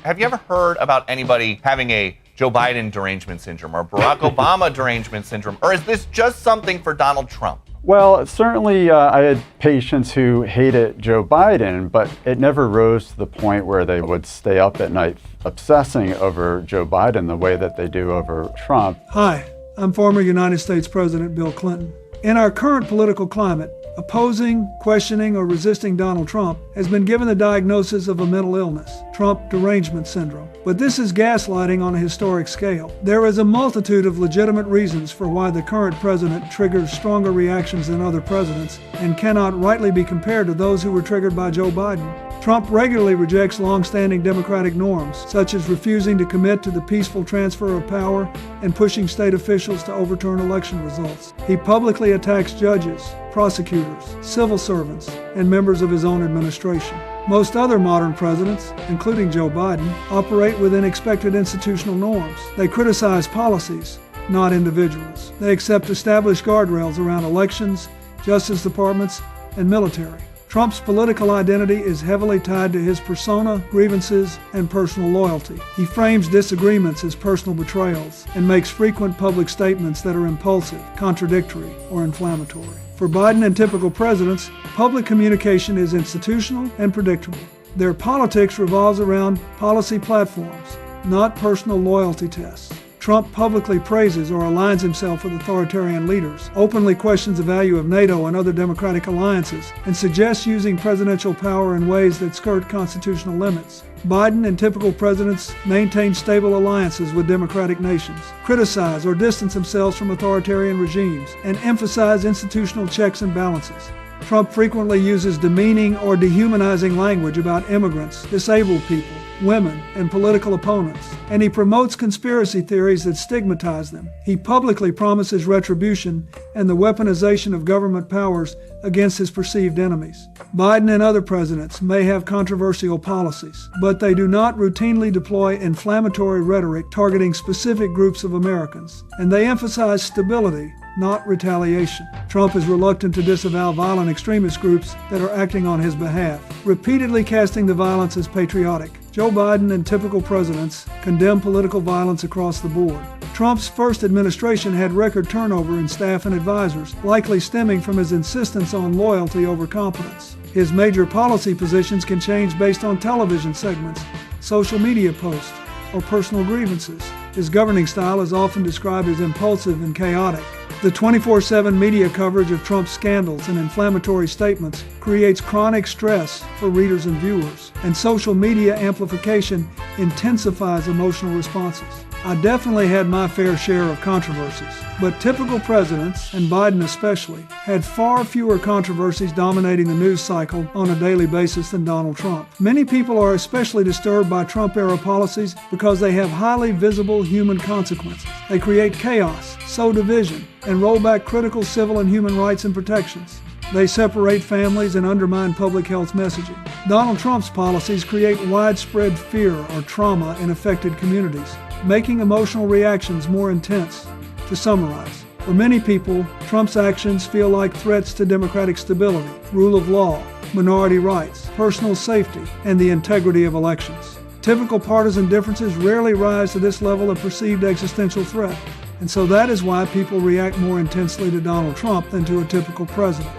have you ever heard about anybody having a Joe Biden derangement syndrome or Barack Obama derangement syndrome? Or is this just something for Donald Trump? Well, certainly I had patients who hated Joe Biden, but it never rose to the point where they would stay up at night obsessing over Joe Biden the way that they do over Trump. Hi, I'm former United States President Bill Clinton. In our current political climate, opposing, questioning, or resisting Donald Trump has been given the diagnosis of a mental illness, Trump Derangement Syndrome. But this is gaslighting on a historic scale. There is a multitude of legitimate reasons for why the current president triggers stronger reactions than other presidents and cannot rightly be compared to those who were triggered by Joe Biden. Trump regularly rejects long-standing democratic norms, such as refusing to commit to the peaceful transfer of power and pushing state officials to overturn election results. He publicly attacks judges, prosecutors, civil servants, and members of his own administration. Most other modern presidents, including Joe Biden, operate within expected institutional norms. They criticize policies, not individuals. They accept established guardrails around elections, justice departments, and military. Trump's political identity is heavily tied to his persona, grievances, and personal loyalty. He frames disagreements as personal betrayals and makes frequent public statements that are impulsive, contradictory, or inflammatory. For Biden and typical presidents, public communication is institutional and predictable. Their politics revolves around policy platforms, not personal loyalty tests. Trump publicly praises or aligns himself with authoritarian leaders, openly questions the value of NATO and other democratic alliances, and suggests using presidential power in ways that skirt constitutional limits. Biden and typical presidents maintain stable alliances with democratic nations, criticize or distance themselves from authoritarian regimes, and emphasize institutional checks and balances. Trump frequently uses demeaning or dehumanizing language about immigrants, disabled people, women, and political opponents, and he promotes conspiracy theories that stigmatize them. He publicly promises retribution and the weaponization of government powers against his perceived enemies. Biden and other presidents may have controversial policies, but they do not routinely deploy inflammatory rhetoric targeting specific groups of Americans, and they emphasize stability, not retaliation. Trump is reluctant to disavow violent extremist groups that are acting on his behalf, repeatedly casting the violence as patriotic. Joe Biden and typical presidents condemn political violence across the board. Trump's first administration had record turnover in staff and advisors, likely stemming from his insistence on loyalty over competence. His major policy positions can change based on television segments, social media posts, or personal grievances. His governing style is often described as impulsive and chaotic. The 24/7 media coverage of Trump's scandals and inflammatory statements creates chronic stress for readers and viewers, and social media amplification intensifies emotional responses. I definitely had my fair share of controversies, but typical presidents, and Biden especially, had far fewer controversies dominating the news cycle on a daily basis than Donald Trump. Many people are especially disturbed by Trump-era policies because they have highly visible human consequences. They create chaos, sow division, and roll back critical civil and human rights and protections. They separate families and undermine public health messaging. Donald Trump's policies create widespread fear or trauma in affected communities, making emotional reactions more intense. To summarize, for many people, Trump's actions feel like threats to democratic stability, rule of law, minority rights, personal safety, and the integrity of elections. Typical partisan differences rarely rise to this level of perceived existential threat, and so that is why people react more intensely to Donald Trump than to a typical president.